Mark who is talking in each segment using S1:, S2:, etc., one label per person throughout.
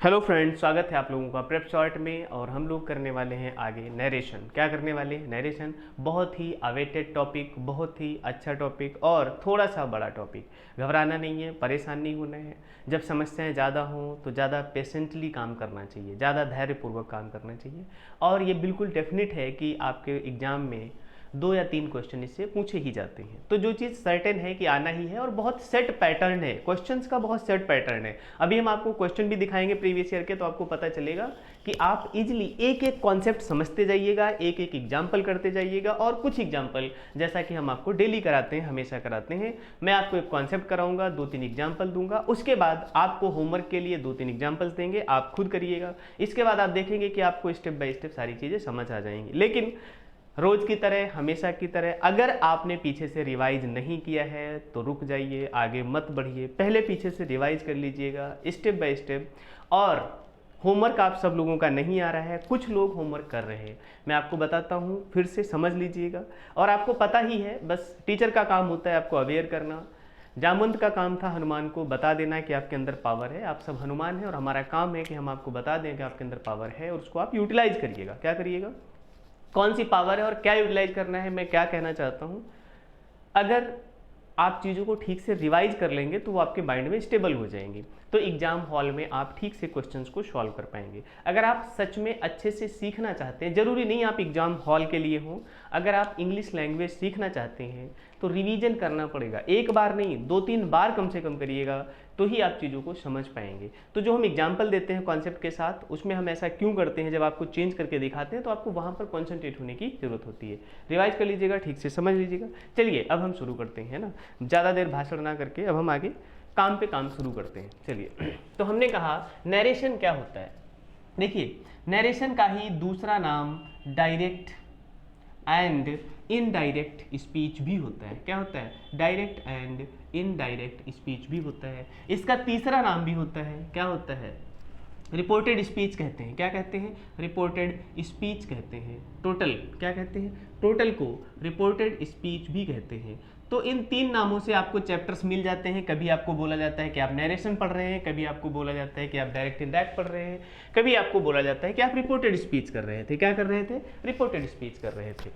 S1: Hello friends, स्वागत है आप लोगों का प्रेप शॉर्ट में। और हम लोग करने वाले हैं आगे नरेशन। क्या करने वाले हैं? नरेशन। बहुत ही अवेटेड टॉपिक, बहुत ही अच्छा टॉपिक और थोड़ा सा बड़ा टॉपिक। घबराना नहीं है, परेशान नहीं होना है। जब समस्याएं ज़्यादा हों तो ज़्यादा पेशेंटली काम करना चाहिए, ज़्यादा धैर्यपूर्वक काम करना चाहिए। और ये बिल्कुल डेफिनेट है कि आपके एग्ज़ाम में 2 या 3 क्वेश्चन इससे पूछे ही जाते हैं। तो जो चीज़ सर्टेन है कि आना ही है, और बहुत सेट पैटर्न है, क्वेश्चंस का बहुत सेट पैटर्न है। अभी हम आपको क्वेश्चन भी दिखाएंगे प्रीवियस ईयर के, तो आपको पता चलेगा कि आप इजीली एक एक कॉन्सेप्ट समझते जाइएगा, एक एक एग्जाम्पल करते जाइएगा। और कुछ एग्जाम्पल जैसा कि हम आपको डेली कराते हैं, हमेशा कराते हैं, मैं आपको एक कॉन्सेप्ट कराऊंगा, 2-3 एग्जाम्पल दूंगा, उसके बाद आपको होमवर्क के लिए 2-3 एग्जाम्पल्स देंगे, आप खुद करिएगा। इसके बाद आप देखेंगे कि आपको स्टेप बाय स्टेप सारी चीज़ें समझ आ जाएंगी। लेकिन रोज की तरह, हमेशा की तरह, अगर आपने पीछे से रिवाइज नहीं किया है तो रुक जाइए, आगे मत बढ़िए, पहले पीछे से रिवाइज कर लीजिएगा स्टेप बाय स्टेप। और होमवर्क आप सब लोगों का नहीं आ रहा है, कुछ लोग होमवर्क कर रहे हैं, मैं आपको बताता हूँ, फिर से समझ लीजिएगा। और आपको पता ही है, बस टीचर का काम होता है आपको अवेयर करना। जामवंत का काम था हनुमान को बता देना कि आपके अंदर पावर है। आप सब हनुमान हैं और हमारा काम है कि हम आपको बता दें कि आपके अंदर पावर है, और उसको आप यूटिलाइज करिएगा। क्या करिएगा? कौन सी पावर है और क्या यूटिलाइज करना है। मैं क्या कहना चाहता हूँ, अगर आप चीज़ों को ठीक से रिवाइज कर लेंगे तो वो आपके माइंड में स्टेबल हो जाएंगी, तो एग्जाम हॉल में आप ठीक से क्वेश्चंस को सॉल्व कर पाएंगे। अगर आप सच में अच्छे से सीखना चाहते हैं, जरूरी नहीं आप एग्जाम हॉल के लिए हो, अगर आप इंग्लिश लैंग्वेज सीखना चाहते हैं तो रिवीजन करना पड़ेगा। एक बार नहीं, 2-3 बार कम से कम करिएगा, तो ही आप चीज़ों को समझ पाएंगे। तो जो हम एग्जाम्पल देते हैं कॉन्सेप्ट के साथ, उसमें हम ऐसा क्यों करते हैं, जब आपको चेंज करके दिखाते हैं तो आपको वहाँ पर कॉन्सेंट्रेट होने की जरूरत होती है। रिवाइज कर लीजिएगा, ठीक से समझ लीजिएगा। चलिए अब हम शुरू करते हैं ना, ज़्यादा देर भाषण ना करके अब हम आगे काम पे काम शुरू करते हैं। चलिए, तो हमने कहा नरेशन क्या होता है। देखिए, नरेशन का ही दूसरा नाम डायरेक्ट एंड इनडायरेक्ट स्पीच भी होता है। क्या होता है? डायरेक्ट एंड इनडायरेक्ट स्पीच भी होता है। इसका तीसरा नाम भी होता है, क्या होता है? रिपोर्टेड स्पीच कहते हैं। क्या कहते हैं? रिपोर्टेड स्पीच कहते हैं। टोटल क्या कहते हैं? टोटल को रिपोर्टेड स्पीच भी कहते हैं। तो इन 3 नामों से आपको चैप्टर्स मिल जाते हैं। कभी आपको बोला जाता है कि आप नरेशन पढ़ रहे हैं, कभी आपको बोला जाता है कि आप डायरेक्ट इनडायरेक्ट पढ़ रहे हैं, कभी आपको बोला जाता है कि आप रिपोर्टेड स्पीच कर रहे थे। क्या कर रहे थे? रिपोर्टेड स्पीच कर रहे थे।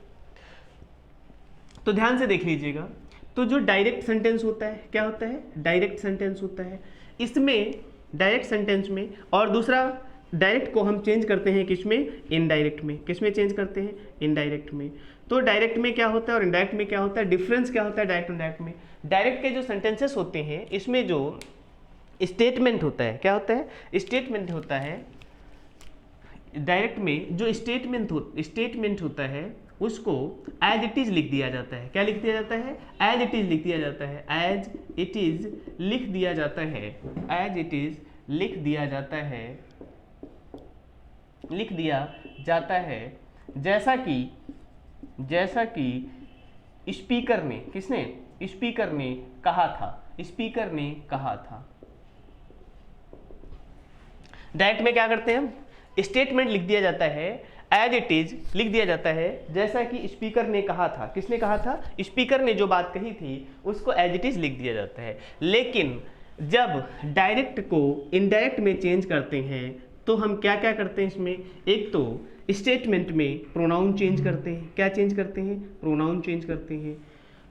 S1: तो ध्यान से देख लीजिएगा। तो जो डायरेक्ट सेंटेंस होता है, क्या होता है? डायरेक्ट सेंटेंस होता है। इसमें डायरेक्ट सेंटेंस में, और दूसरा डायरेक्ट को हम चेंज करते हैं किसमें? इनडायरेक्ट में। किसमें चेंज करते हैं? इनडायरेक्ट में। तो डायरेक्ट में क्या होता है और इनडायरेक्ट में क्या होता है? डिफरेंस क्या होता है डायरेक्ट और इनडायरेक्ट में? डायरेक्ट के जो सेंटेंसेस होते हैं, इसमें जो स्टेटमेंट होता है, क्या होता है? स्टेटमेंट होता है। डायरेक्ट में जो स्टेटमेंट होता है उसको एज इट इज लिख दिया जाता है। क्या लिख दिया जाता है? एज इट इज लिख दिया जाता है। एज इट इज लिख दिया जाता है। एज इट इज लिख दिया जाता है। लिख दिया जाता है जैसा कि स्पीकर ने, किसने? स्पीकर ने कहा था। स्पीकर ने कहा था। डायरेक्ट में क्या करते हैं हम? स्टेटमेंट लिख दिया जाता है, एज इट इज लिख दिया जाता है, जैसा कि स्पीकर ने कहा था। किसने कहा था? स्पीकर ने जो बात कही थी उसको एज इट इज लिख दिया जाता है। लेकिन जब डायरेक्ट को इनडायरेक्ट में चेंज करते हैं तो हम क्या क्या करते हैं इसमें? एक तो स्टेटमेंट में प्रोनाउन चेंज करते हैं। क्या चेंज करते हैं? प्रोनाउन चेंज करते हैं।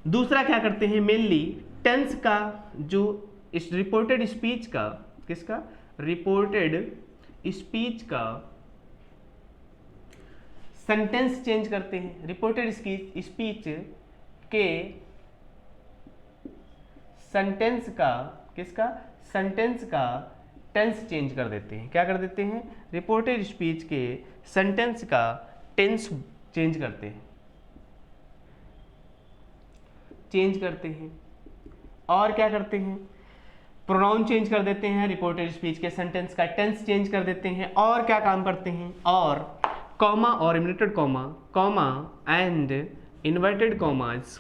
S1: दूसरा क्या करते हैं? मेनली टेंस का, जो इस रिपोर्टेड स्पीच का, किसका? रिपोर्टेड स्पीच का सेंटेंस चेंज करते हैं। रिपोर्टेड स्पीच के सेंटेंस का, किसका? सेंटेंस का टेंस चेंज कर देते हैं। क्या कर देते हैं? रिपोर्टेड स्पीच के सेंटेंस का टेंस चेंज करते हैं। चेंज करते हैं। और क्या करते हैं? प्रोनाउन चेंज कर देते हैं, रिपोर्टेड स्पीच के सेंटेंस का टेंस चेंज कर देते हैं। और क्या काम करते हैं? और कॉमा और inverted comma, comma and inverted commas,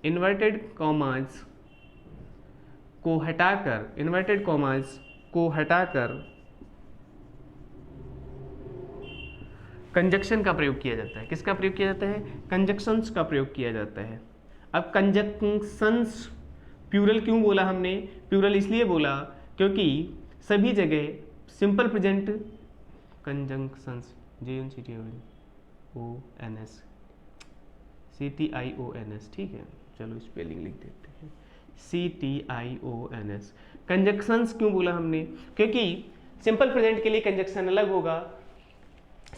S1: inverted commas को हटाकर, इन्वर्टेड कॉमाज को हटाकर कंजक्शन का प्रयोग किया जाता है। किसका प्रयोग किया जाता है? कंजक्शंस का प्रयोग किया जाता है। अब कंजक्शंस प्यूरल क्यों बोला हमने? प्यूरल इसलिए बोला क्योंकि सभी जगह simple present conjunctions, JUNCTIONS, CTIONS, ठीक है, चलो स्पेलिंग लिख देते हैं, CTIONS। कंजंक्शंस क्यों बोला हमने? क्योंकि सिंपल प्रेजेंट के लिए कंजंक्शन अलग होगा,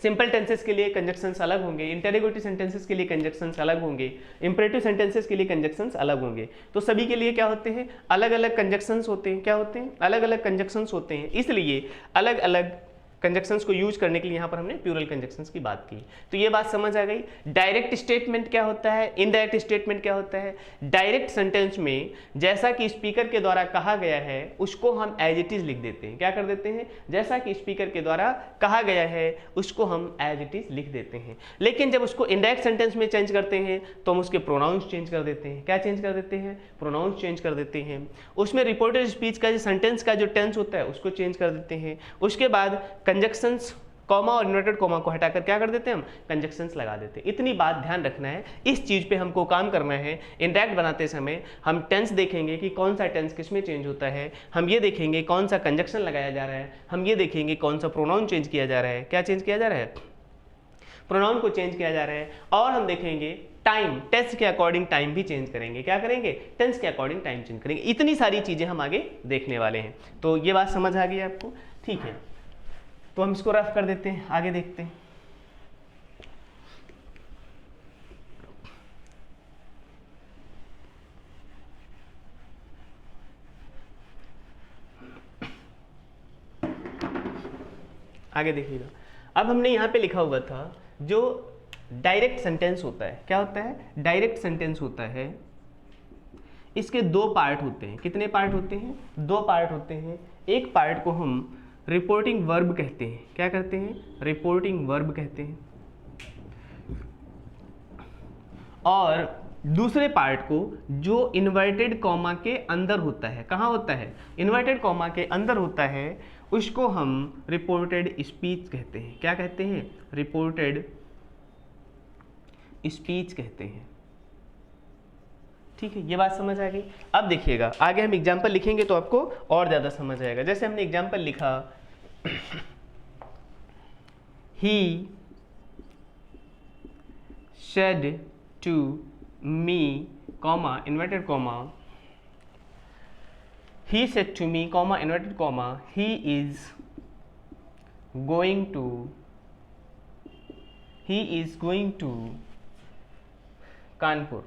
S1: सिंपल टेंसेस के लिए कंजंक्शंस अलग होंगे, इंटेरोगेटिव सेंटेंसेस के लिए कंजंक्शंस अलग होंगे, इंपरेटिव सेंटेंसेस के लिए कंजंक्शंस अलग होंगे। तो सभी के लिए क्या होते हैं? अलग अलग कंजंक्शंस होते हैं। क्या होते हैं? अलग अलग कंजंक्शंस होते हैं। इसलिए अलग अलग कंजंक्शंस को यूज करने के लिए यहाँ पर हमने प्लूरल कंजंक्शंस की बात की। तो ये बात समझ आ गई। डायरेक्ट स्टेटमेंट क्या होता है, इनडायरेक्ट स्टेटमेंट क्या होता है। डायरेक्ट सेंटेंस में जैसा कि स्पीकर के द्वारा कहा गया है उसको हम एज इट इज लिख देते हैं। क्या कर देते हैं? जैसा कि स्पीकर के द्वारा कहा गया है उसको हम एज इट इज लिख देते हैं। लेकिन जब उसको इनडायरेक्ट सेंटेंस में चेंज करते हैं तो हम उसके प्रोनाउंस चेंज कर देते हैं। क्या चेंज कर देते हैं? प्रोनाउंस चेंज कर देते हैं। उसमें रिपोर्टेड स्पीच का जो सेंटेंस का जो टेंस होता है उसको चेंज कर देते हैं। उसके बाद कंजंक्शंस, कॉमा और इन्वर्टेड कॉमा को हटाकर क्या कर देते हैं? हम कंजंक्शंस लगा देते हैं। इतनी बात ध्यान रखना है, इस चीज पे हमको काम करना है। इंडायरेक्ट बनाते समय हम टेंस देखेंगे कि कौन सा टेंस किस में चेंज होता है, हम ये देखेंगे कौन सा कंजंक्शन लगाया जा रहा है, हम ये देखेंगे कौन सा प्रोनाउन चेंज किया जा रहा है। क्या चेंज किया जा रहा है? प्रोनाउन को चेंज किया जा रहा है। और हम देखेंगे टाइम, टेंस के अकॉर्डिंग टाइम भी चेंज करेंगे। क्या करेंगे? टेंस के अकॉर्डिंग टाइम चेंज करेंगे। इतनी सारी चीजें हम आगे देखने वाले हैं। तो ये बात समझ आ गई आपको? ठीक है, तो हम इसको रफ कर देते हैं, आगे देखते हैं। आगे देखिएगा, अब हमने यहाँ पे लिखा हुआ था जो डायरेक्ट सेंटेंस होता है। क्या होता है? डायरेक्ट सेंटेंस होता है। इसके दो पार्ट होते हैं। कितने पार्ट होते हैं? दो पार्ट होते हैं। एक पार्ट को हम रिपोर्टिंग वर्ब कहते हैं। क्या कहते हैं? रिपोर्टिंग वर्ब कहते हैं। और दूसरे पार्ट को जो इन्वर्टेड कॉमा के अंदर होता है, कहाँ होता है? इन्वर्टेड कॉमा के अंदर होता है, उसको हम रिपोर्टेड स्पीच कहते हैं। क्या कहते हैं? रिपोर्टेड स्पीच कहते हैं। ठीक है, ये बात समझ आ गई। अब देखिएगा आगे हम एग्जाम्पल लिखेंगे तो आपको और ज्यादा समझ आएगा। जैसे हमने एग्जाम्पल लिखा, he said to me, comma, inverted comma, he said to me, comma, inverted comma, he is going to Kanpur.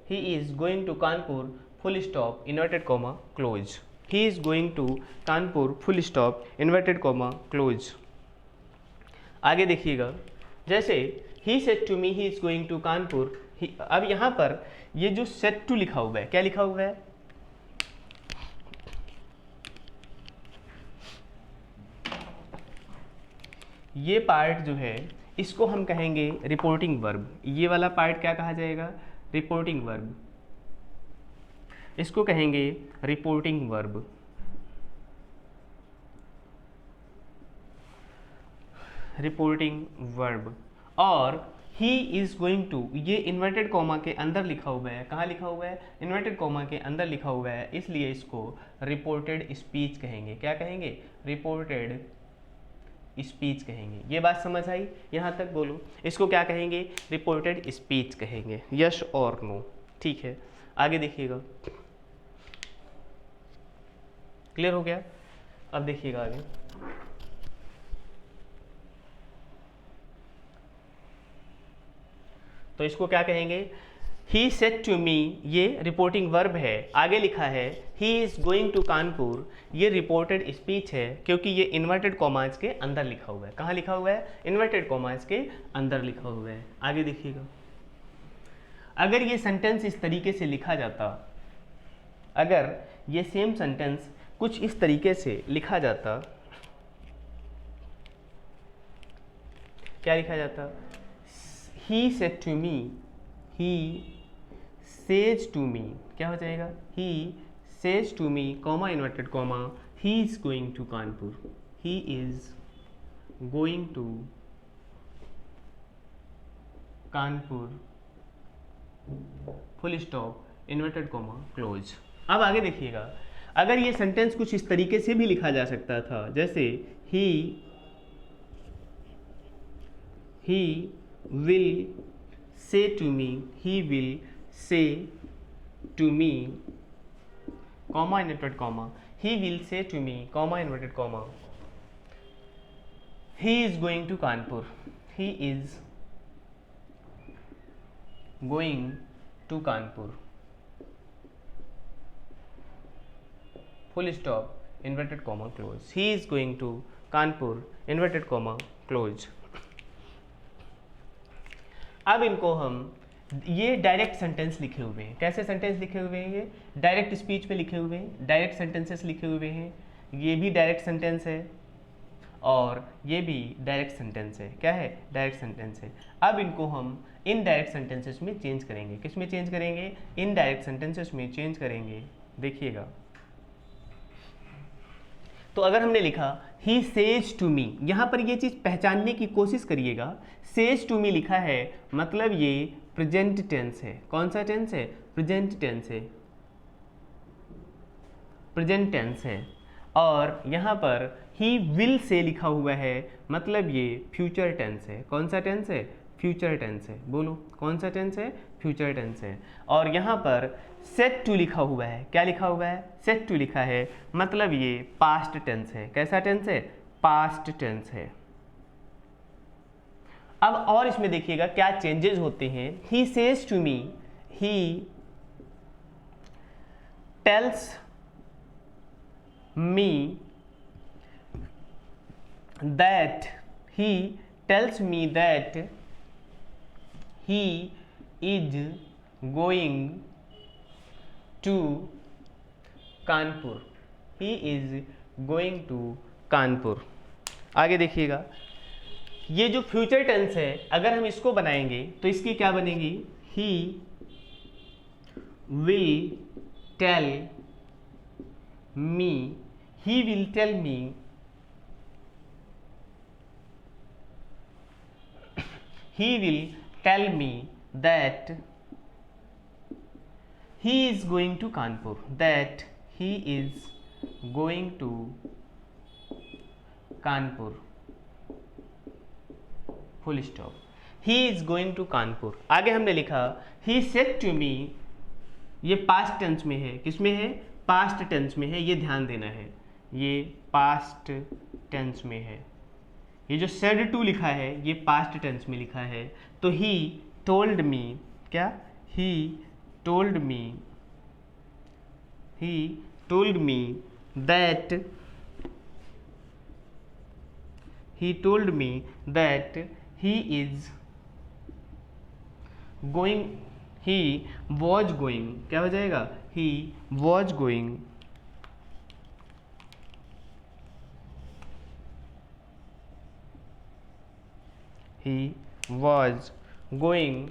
S1: He is going to Kanpur, full stop, inverted comma, close. He is going to Kanpur, full stop, inverted comma, close. आगे देखिएगा, जैसे he said to me he is going to Kanpur, अब यहाँ पर ये जो said to लिखा हुआ है, क्या लिखा हुआ है? ये पार्ट जो है इसको हम कहेंगे रिपोर्टिंग वर्ब। ये वाला पार्ट क्या कहा जाएगा? Reporting verb. इसको कहेंगे रिपोर्टिंग वर्ब। Reporting verb. और ही इज गोइंग टू, ये इन्वर्टेड कॉमा के अंदर लिखा हुआ है। कहाँ लिखा हुआ है? इन्वर्टेड कॉमा के अंदर लिखा हुआ है, इसलिए इसको रिपोर्टेड स्पीच कहेंगे। क्या कहेंगे? रिपोर्टेड स्पीच कहेंगे। ये बात समझ आई? यहाँ तक बोलो, इसको क्या कहेंगे? रिपोर्टेड स्पीच कहेंगे। यस और नो? ठीक है, आगे देखिएगा। क्लियर हो गया? अब देखिएगा आगे, तो इसको क्या कहेंगे? ही सेड टू मी, ये रिपोर्टिंग वर्ब है। आगे लिखा है he is going to Kanpur, ये रिपोर्टेड स्पीच है क्योंकि ये इन्वर्टेड कॉमास के अंदर लिखा हुआ है। कहाँ लिखा हुआ है? इन्वर्टेड कॉमास के अंदर लिखा हुआ है। आगे देखिएगा, अगर ये सेंटेंस इस तरीके से लिखा जाता, अगर ये सेम सेंटेंस कुछ इस तरीके से लिखा जाता, क्या लिखा जाता? he said to me, he says to me, क्या हो जाएगा? he says to me, comma, inverted comma, he is going to Kanpur, he is going to Kanpur, full stop, inverted comma, close. अब आगे देखिएगा, अगर ये सेंटेंस कुछ इस तरीके से भी लिखा जा सकता था, जैसे he will say to me, he will say to me, comma inverted comma, he will say to me, comma inverted comma, he is going to Kanpur, he is going to Kanpur, full stop, inverted comma close, he is going to Kanpur, inverted comma close। अब इनको हम, ये direct sentence लिखे हुए हैं। कैसे sentence लिखे हुए हैं? ये डायरेक्ट स्पीच में लिखे हुए हैं, डायरेक्ट सेंटेंसेस लिखे हुए हैं। ये भी डायरेक्ट सेंटेंस है और ये भी डायरेक्ट सेंटेंस है। क्या है? डायरेक्ट सेंटेंस है। अब इनको हम इनडायरेक्ट सेंटेंसेस में चेंज करेंगे। किस में चेंज करेंगे? इनडायरेक्ट सेंटेंसेस में चेंज करेंगे। देखिएगा, तो अगर हमने लिखा ही सेज टू मी, यहाँ पर ये चीज़ पहचानने की कोशिश करिएगा। सेज टू मी लिखा है, मतलब ये प्रेजेंट टेंस है। कौन सा टेंस है? प्रेजेंट टेंस है, प्रेजेंट टेंस है। और यहाँ पर ही विल से लिखा हुआ है, मतलब ये फ्यूचर टेंस है। कौन सा टेंस है? फ्यूचर टेंस है। बोलो, कौन सा टेंस है? फ्यूचर टेंस है। और यहाँ पर सेट टू लिखा हुआ है। क्या लिखा हुआ है? सेट टू लिखा है, मतलब ये पास्ट टेंस है। कैसा टेंस है? पास्ट टेंस है। अब और इसमें देखिएगा क्या चेंजेस होते हैं। He says to me, he tells me that, he tells me that he is going to Kanpur, he is going to Kanpur. आगे देखिएगा, ये जो फ्यूचर टेंस है, अगर हम इसको बनाएंगे तो इसकी क्या बनेगी? he will tell me, he will tell me, he will tell me that he is going to Kanpur, that he is going to Kanpur, full stop, he is going to Kanpur। आगे हमने लिखा he said to me, ये past tense में है। किस में है? Past tense में है, ये ध्यान देना है, ये पास्ट टेंस में है। ये जो said to लिखा है ये पास्ट टेंस में लिखा है। तो he told me, क्या? he told me, he told me that, he told me that he is going, he was going, क्या हो जाएगा? he was going, he was going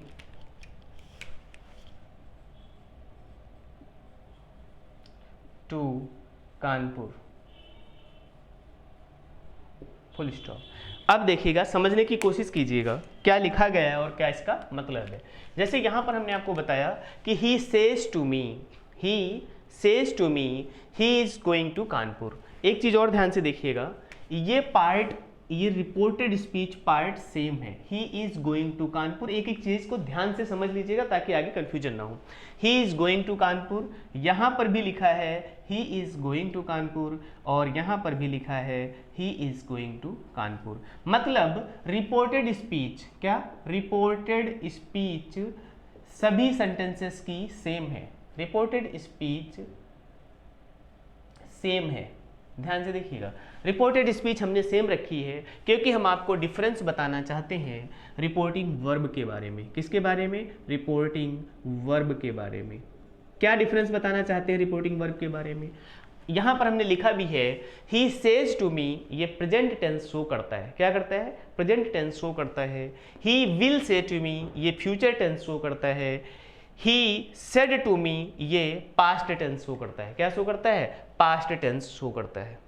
S1: to Kanpur, full stop. अब देखिएगा, समझने की कोशिश कीजिएगा क्या लिखा गया है और क्या इसका मतलब है। जैसे यहाँ पर हमने आपको बताया कि he says to me, he says to me he is going to Kanpur. एक चीज़ और ध्यान से देखिएगा, ये पार्ट, ये रिपोर्टेड स्पीच पार्ट सेम है। He is going to Kanpur, एक एक चीज को ध्यान से समझ लीजिएगा ताकि आगे कंफ्यूजन ना हो। He is going to Kanpur, यहां पर भी लिखा है he is going to Kanpur, और यहां पर भी लिखा है he is going to Kanpur. मतलब रिपोर्टेड स्पीच, क्या? रिपोर्टेड स्पीच सभी सेंटेंसेस की सेम है। रिपोर्टेड स्पीच सेम है, ध्यान से देखिएगा। रिपोर्टेड स्पीच हमने सेम रखी है क्योंकि हम आपको डिफरेंस बताना चाहते हैं रिपोर्टिंग वर्ब के बारे में। किसके बारे में? रिपोर्टिंग वर्ब के बारे में। क्या डिफरेंस बताना चाहते हैं रिपोर्टिंग वर्ब के बारे में? यहाँ पर हमने लिखा भी है ही सेज टू मी, ये प्रेजेंट टेंस शो करता है। क्या करता है? प्रेजेंट टेंस शो करता है। ही विल से टू मी, ये फ्यूचर टेंस शो करता है। ही सेड टू मी, ये पास्ट टेंस शो करता है। क्या शो करता है? पास्ट टेंस शो करता है।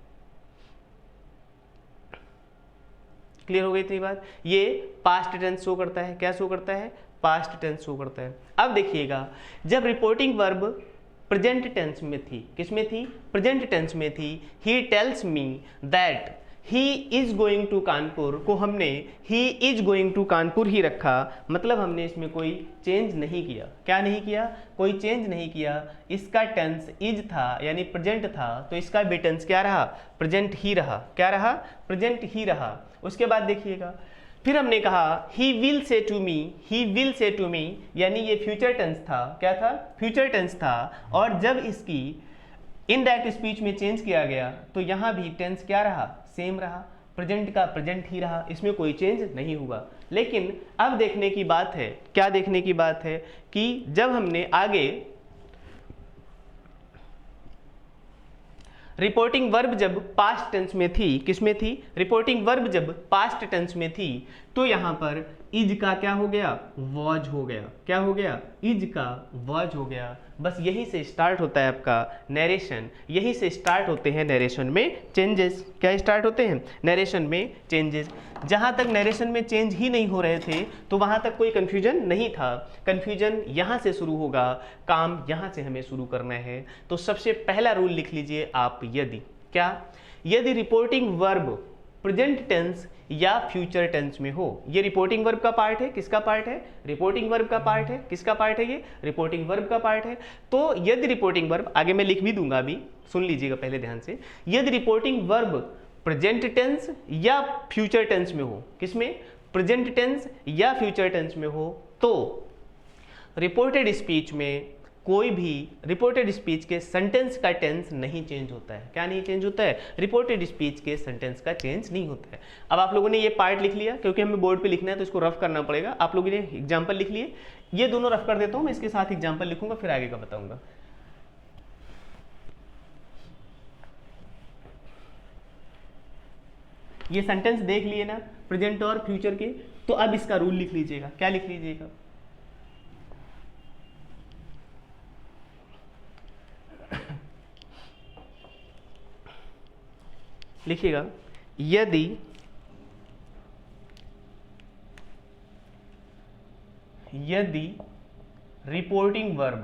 S1: क्लियर हो गई थी बात? ये पास्ट टेंस शो करता है। क्या शो करता है? पास्ट टेंस शो करता है। अब देखिएगा, जब रिपोर्टिंग वर्ब प्रेजेंट टेंस में थी। किस में थी? प्रेजेंट टेंस में थी। He tells me that he is going to Kanpur को हमने he is going to Kanpur ही रखा, मतलब हमने इसमें कोई चेंज नहीं किया। क्या नहीं किया? कोई चेंज नहीं किया। इसका टेंस इज था यानी प्रेजेंट था, तो इसका भी टेंस क्या रहा? प्रेजेंट ही रहा। क्या रहा? प्रेजेंट ही रहा। उसके बाद देखिएगा, फिर हमने कहा he will say to me, he will say to me यानी ये फ्यूचर टेंस था। क्या था? फ्यूचर टेंस था। और जब इसकी इनडायरेक्ट स्पीच में चेंज किया गया तो यहाँ भी टेंस क्या रहा? सेम रहा। प्रेजेंट का प्रेजेंट ही रहा, इसमें कोई चेंज नहीं हुआ। लेकिन अब देखने की बात है, क्या देखने की बात है कि जब हमने आगे रिपोर्टिंग वर्ब जब पास्ट टेंस में थी, किस में थी? रिपोर्टिंग वर्ब जब पास्ट टेंस में थी तो यहाँ पर इज का क्या हो गया? वॉज हो गया। क्या हो गया? इज का वॉज हो गया। बस यही से स्टार्ट होता है आपका नरेशन, यही से स्टार्ट होते हैं नरेशन में चेंजेस। क्या स्टार्ट होते हैं? नरेशन में चेंजेस। जहाँ तक नरेशन में चेंज ही नहीं हो रहे थे तो वहाँ तक कोई कन्फ्यूजन नहीं था। कन्फ्यूजन यहाँ से शुरू होगा, काम यहाँ से हमें शुरू करना है। तो सबसे पहला रूल लिख लीजिए आप, यदि क्या? यदि रिपोर्टिंग वर्ब प्रेजेंट टेंस या फ्यूचर टेंस में हो। ये रिपोर्टिंग वर्ब का पार्ट है। किसका पार्ट है? रिपोर्टिंग वर्ब का पार्ट है। किसका पार्ट है? ये रिपोर्टिंग वर्ब का पार्ट है। तो यदि रिपोर्टिंग वर्ब, आगे मैं लिख भी दूंगा, अभी सुन लीजिएगा पहले ध्यान से, यदि रिपोर्टिंग वर्ब प्रेजेंट टेंस या फ्यूचर टेंस में हो, किसमें? प्रेजेंट टेंस या फ्यूचर टेंस में हो, तो रिपोर्टेड स्पीच में कोई भी रिपोर्टेड स्पीच के सेंटेंस का टेंस नहीं चेंज होता है। क्या नहीं चेंज होता है? रिपोर्टेड स्पीच के सेंटेंस का चेंज नहीं होता है। अब आप लोगों ने ये पार्ट लिख लिया, क्योंकि हमें बोर्ड पे लिखना है तो इसको रफ करना पड़ेगा। आप लोगों ने एग्जांपल लिख लिए, ये दोनों रफ कर देता हूं मैं, इसके साथ एग्जांपल लिखूंगा, फिर आगे का बताऊंगा। ये सेंटेंस देख लिए ना प्रेजेंट और फ्यूचर के, तो अब इसका रूल लिख लीजिएगा। क्या लिख लीजिएगा? लिखिएगा, यदि रिपोर्टिंग वर्ब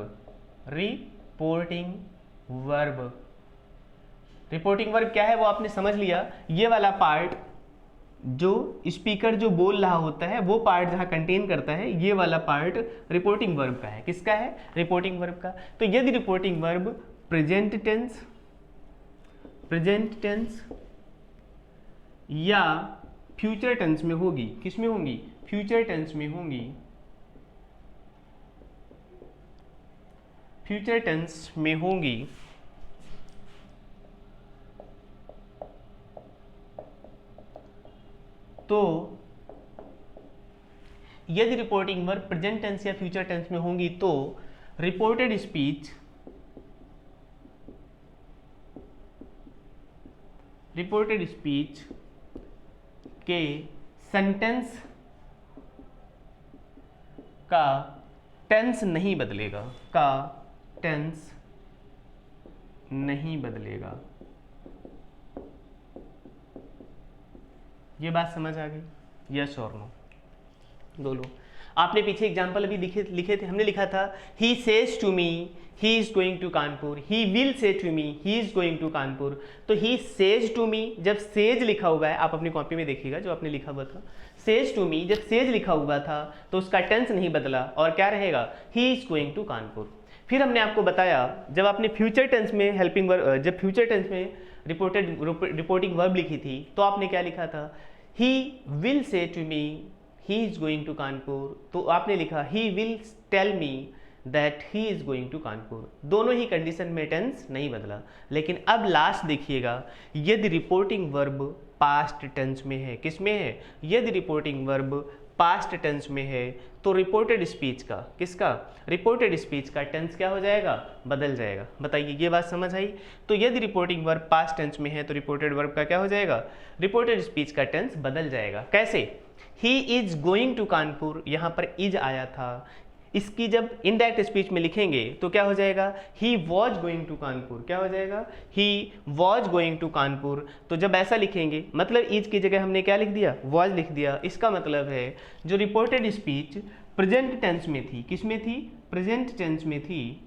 S1: क्या है वो आपने समझ लिया। ये वाला पार्ट जो स्पीकर जो बोल रहा होता है, वो पार्ट जहां कंटेन करता है, ये वाला पार्ट रिपोर्टिंग वर्ब का है। किसका है? रिपोर्टिंग वर्ब का। तो यदि रिपोर्टिंग वर्ब प्रेजेंट टेंस या फ्यूचर टेंस में होगी, किस में होंगी? फ्यूचर टेंस में होंगी। फ्यूचर टेंस में होंगी तो यदि रिपोर्टिंग वर्ब प्रेजेंट टेंस या फ्यूचर टेंस में होंगी तो रिपोर्टेड स्पीच के सेंटेंस का टेंस नहीं बदलेगा। ये बात समझ आ गई? यस और नो बोलो। आपने पीछे एग्जाम्पल अभी लिखे थे, हमने लिखा था he says to me he is going to Kanpur, he will say to me he is going to Kanpur. तो ही सेज टू मी, जब सेज लिखा हुआ है, आप अपनी कॉपी में देखिएगा जो आपने लिखा हुआ था, सेज टू मी जब सेज लिखा हुआ था तो उसका टेंस नहीं बदला और क्या रहेगा? He is going to Kanpur. फिर हमने आपको बताया जब आपने फ्यूचर टेंस में हेल्पिंग वर्ब, जब फ्यूचर टेंस में रिपोर्टिंग वर्ब लिखी थी तो आपने क्या लिखा था? He will say to me he is going to Kanpur. तो आपने लिखा he will tell me that he is going to Kanpur. दोनों ही कंडीशन में टेंस नहीं बदला। लेकिन अब लास्ट देखिएगा, यदि रिपोर्टिंग वर्ब पास्ट टेंस में है, किस में है? यदि रिपोर्टिंग वर्ब पास्ट टेंस में है तो रिपोर्टेड स्पीच का, किसका? रिपोर्टेड स्पीच का टेंस क्या हो जाएगा? बदल जाएगा। बताइए, ये बात समझ आई? तो यदि रिपोर्टिंग वर्ब पास्ट टेंस में है तो रिपोर्टेड वर्ब का क्या हो जाएगा? रिपोर्टेड स्पीच का टेंस बदल जाएगा। कैसे? He is going to Kanpur, यहाँ पर इज आया था, इसकी जब इनडायरेक्ट स्पीच में लिखेंगे तो क्या हो जाएगा? He was going to Kanpur. क्या हो जाएगा? He was going to Kanpur. तो जब ऐसा लिखेंगे मतलब इज की जगह हमने क्या लिख दिया? वॉज लिख दिया। इसका मतलब है जो रिपोर्टेड स्पीच प्रेजेंट टेंस में थी, किस में थी? प्रेजेंट टेंस में थी,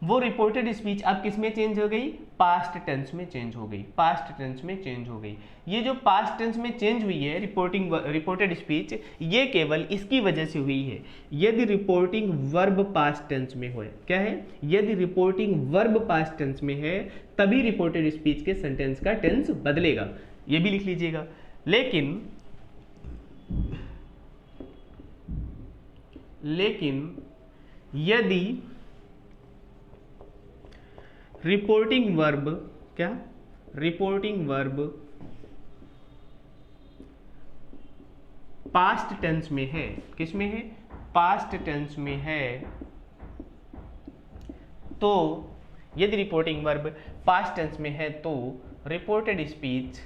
S1: वो रिपोर्टेड स्पीच अब किस में चेंज हो गई, पास्ट टेंस में चेंज हो गई, पास्ट टेंस में चेंज हो गई। ये जो पास्ट टेंस में चेंज हुई है रिपोर्टेड स्पीच, ये केवल इसकी वजह से हुई है यदि रिपोर्टिंग वर्ब पास्ट टेंस में हो। क्या है, यदि रिपोर्टिंग वर्ब पास्ट टेंस में है तभी रिपोर्टेड स्पीच के सेंटेंस का टेंस बदलेगा, ये भी लिख लीजिएगा। लेकिन यदि रिपोर्टिंग वर्ब पास्ट टेंस में है, किस में है, पास्ट टेंस में है, तो यदि रिपोर्टिंग वर्ब पास्ट टेंस में है तो रिपोर्टेड स्पीच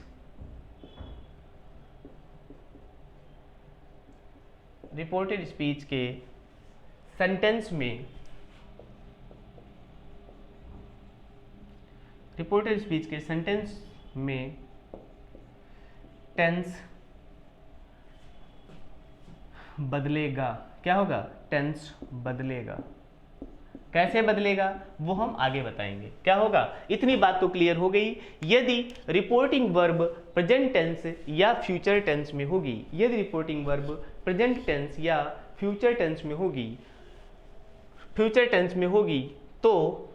S1: के सेंटेंस में टेंस बदलेगा। क्या होगा, टेंस बदलेगा। कैसे बदलेगा वो हम आगे बताएंगे। क्या होगा, इतनी बात तो क्लियर हो गई। यदि रिपोर्टिंग वर्ब प्रेजेंट टेंस या फ्यूचर टेंस में होगी, यदि रिपोर्टिंग वर्ब प्रेजेंट टेंस या फ्यूचर टेंस में होगी तो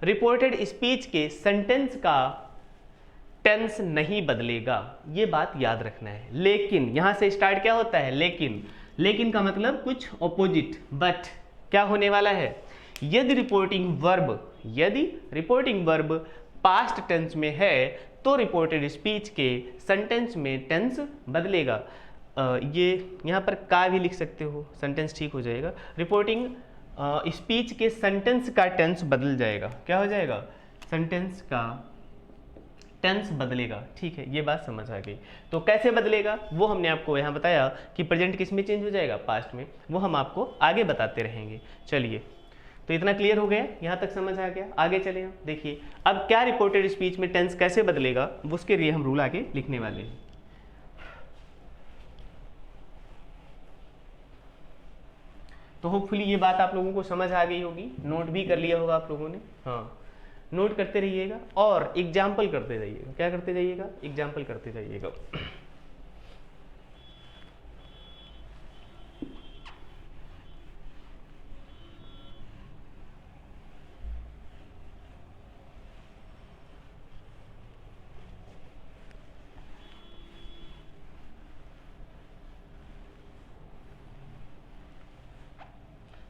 S1: रिपोर्टेड स्पीच के सेंटेंस का टेंस नहीं बदलेगा, ये बात याद रखना है। लेकिन यहां से स्टार्ट क्या होता है, लेकिन का मतलब कुछ ऑपोजिट, बट क्या होने वाला है, यदि रिपोर्टिंग वर्ब पास्ट टेंस में है तो रिपोर्टेड स्पीच के सेंटेंस में टेंस बदलेगा। ये यहाँ पर का भी लिख सकते हो, सेंटेंस ठीक हो जाएगा। रिपोर्टिंग स्पीच के सेंटेंस का टेंस बदल जाएगा। क्या हो जाएगा, सेंटेंस का टेंस बदलेगा। ठीक है, ये बात समझ आ गई। तो कैसे बदलेगा वो हमने आपको यहाँ बताया कि प्रेजेंट किस में चेंज हो जाएगा, पास्ट में। वो हम आपको आगे बताते रहेंगे। चलिए, तो इतना क्लियर हो गया, यहाँ तक समझ आ गया। आगे चले हम, देखिए अब क्या रिपोर्टेड स्पीच में टेंस कैसे बदलेगा, उसके लिए हम रूल आगे लिखने वाले हैं। तो होपफुली ये बात आप लोगों को समझ आ गई होगी, नोट भी कर लिया होगा आप लोगों ने। हाँ, नोट करते रहिएगा और एग्जाम्पल करते जाइएगा। क्या करते जाइएगा, एग्जाम्पल करते जाइएगा।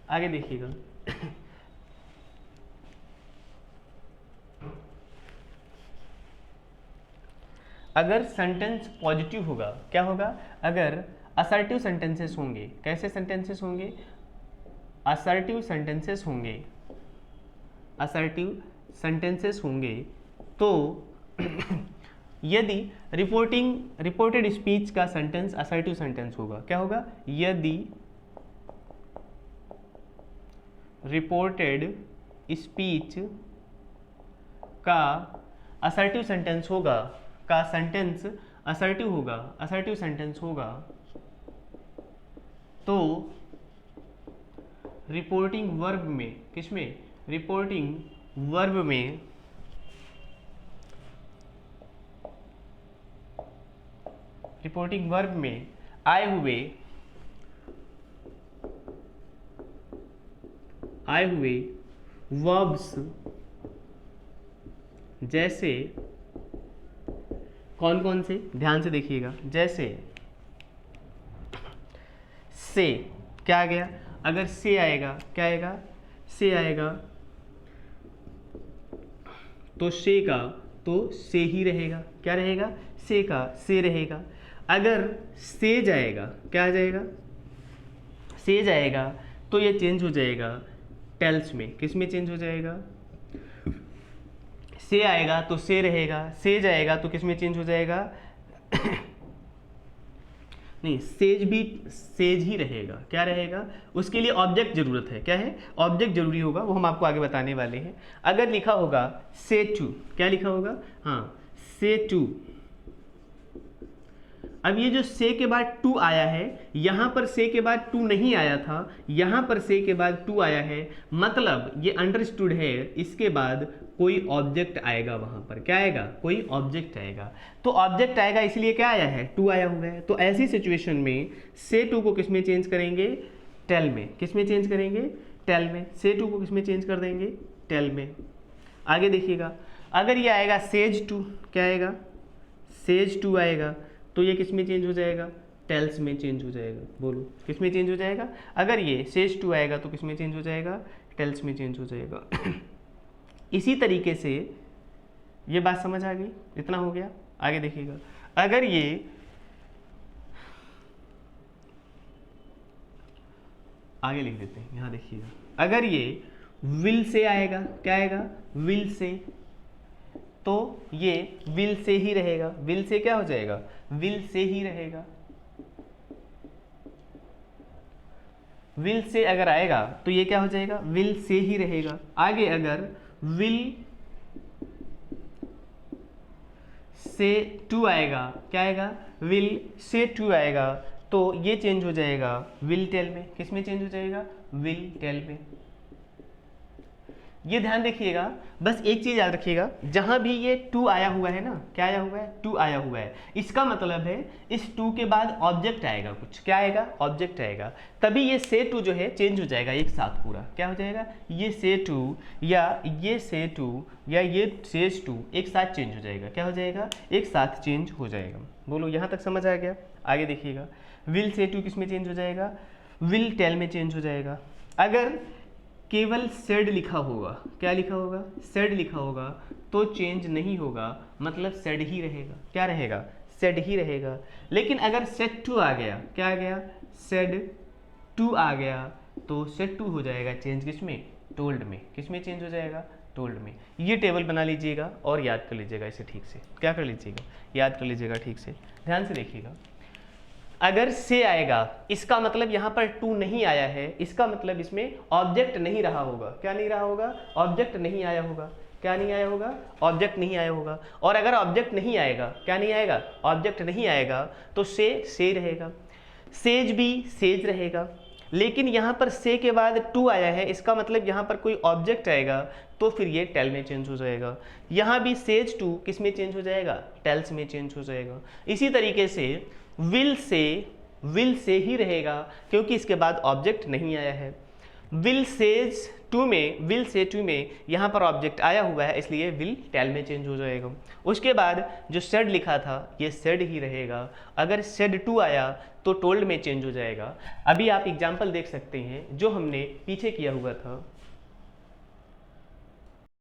S1: आगे देखिएगा। अगर सेंटेंस पॉजिटिव होगा, क्या होगा, अगर असर्टिव सेंटेंसेस होंगे, कैसे सेंटेंसेस होंगे, असर्टिव सेंटेंसेस होंगे तो यदि रिपोर्टेड स्पीच का सेंटेंस असर्टिव सेंटेंस होगा, क्या होगा, यदि रिपोर्टेड स्पीच का असर्टिव सेंटेंस होगा, का सेंटेंस असर्टिव सेंटेंस होगा तो रिपोर्टिंग वर्ब में, किसमें, रिपोर्टिंग वर्ब में आए हुए वर्ब्स जैसे कौन कौन से, ध्यान से देखिएगा, जैसे से, क्या आ गया, अगर से आएगा, क्या आएगा, से आएगा तो से का तो से ही रहेगा। क्या रहेगा, से का से रहेगा। अगर से जाएगा, क्या आ जाएगा, से जाएगा तो ये चेंज हो जाएगा टेल्स में, किस में चेंज हो जाएगा, से आएगा तो से रहेगा, से जाएगा तो किस में चेंज हो जाएगा नहीं, सेज ही रहेगा। क्या रहेगा, उसके लिए ऑब्जेक्ट जरूरत है। क्या है, ऑब्जेक्ट जरूरी होगा, वो हम आपको आगे बताने वाले हैं। अगर लिखा होगा से टू, क्या लिखा होगा, हाँ से टू, अब ये जो से के बाद टू आया है, यहाँ पर से के बाद टू नहीं आया था, यहाँ पर से के बाद टू आया है, मतलब ये अंडरस्टूड है इसके बाद कोई ऑब्जेक्ट आएगा वहाँ पर। क्या आएगा? कोई ऑब्जेक्ट आएगा। तो ऑब्जेक्ट आएगा इसलिए क्या आया है? टू आया हुआ है। तो ऐसी सिचुएशन में से टू को किस में चेंज करेंगे? टेल में। किस में चेंज करेंगे? टेल में। से टू को किस में चेंज कर देंगे? टेल में। आगे देखिएगा, अगर ये आएगा सेज टू, क्या आएगा? सेज टू आएगा, तो ये किस में चेंज हो जाएगा? टेल्स में चेंज हो जाएगा। बोलो किस में चेंज हो जाएगा? अगर ये सेज टू आएगा तो किस में चेंज हो जाएगा? टेल्स में चेंज हो जाएगा। इसी तरीके से ये बात समझ आ गई? इतना हो गया। आगे देखिएगा, अगर ये आगे लिख देते हैं, यहाँ देखिएगा, अगर ये विल से आएगा, क्या आएगा? विल से, तो ये विल से ही रहेगा। विल से क्या हो जाएगा? विल से ही रहेगा। विल से अगर आएगा तो ये क्या हो जाएगा? विल से ही रहेगा। आगे अगर विल से टू आएगा, क्या आएगा? विल से टू आएगा, तो ये चेंज हो जाएगा विल टेल में। किस में चेंज हो जाएगा? विल टेल में। ये ध्यान देखिएगा, बस एक चीज याद रखिएगा, जहां भी ये टू आया हुआ है ना, क्या आया हुआ है? टू आया हुआ है, इसका मतलब है इस टू के बाद ऑब्जेक्ट आएगा कुछ। क्या आएगा? ऑब्जेक्ट आएगा, तभी ये से टू जो है चेंज हो जाएगा एक साथ पूरा। क्या हो जाएगा? ये से टू या ये से टू या ये सेज टू एक साथ चेंज हो जाएगा। क्या हो जाएगा? एक साथ चेंज हो जाएगा। बोलो यहाँ तक समझ आ गया? आगे देखिएगा, विल से टू किस में चेंज हो जाएगा? विल टेल में चेंज हो जाएगा। अगर केवल सेड लिखा होगा, क्या लिखा होगा? सेड लिखा होगा, तो चेंज नहीं होगा, मतलब सेड ही रहेगा। क्या रहेगा? सेड ही रहेगा। लेकिन अगर सेड टू आ गया, क्या आ गया? सेड टू आ गया, तो सेड टू हो जाएगा चेंज किस में? टोल्ड में। किस में चेंज हो जाएगा? टोल्ड में। ये टेबल बना लीजिएगा और याद कर लीजिएगा इसे ठीक से। क्या कर लीजिएगा? याद कर लीजिएगा ठीक से। ध्यान से देखिएगा, अगर से आएगा, इसका मतलब यहाँ पर टू नहीं आया है, इसका मतलब इसमें ऑब्जेक्ट नहीं रहा होगा। क्या नहीं रहा होगा? ऑब्जेक्ट नहीं आया होगा। क्या नहीं आया होगा? ऑब्जेक्ट नहीं आया होगा। और अगर ऑब्जेक्ट नहीं आएगा, क्या नहीं आएगा? ऑब्जेक्ट नहीं आएगा, तो से रहेगा, सेज भी सेज रहेगा। लेकिन यहाँ पर से के बाद टू आया है, इसका मतलब यहाँ पर कोई ऑब्जेक्ट आएगा, तो फिर ये टेल में चेंज हो जाएगा। यहाँ भी सेज टू किस में चेंज हो जाएगा? टेल्स में चेंज हो जाएगा। इसी तरीके से विल से ही रहेगा, क्योंकि इसके बाद ऑब्जेक्ट नहीं आया है। विल से टू में यहाँ पर ऑब्जेक्ट आया हुआ है, इसलिए विल टेल में चेंज हो जाएगा। उसके बाद जो सेड लिखा था, ये सेड ही रहेगा। अगर सेड टू आया तो टोल्ड में चेंज हो जाएगा। अभी आप एग्जाम्पल देख सकते हैं जो हमने पीछे किया हुआ था।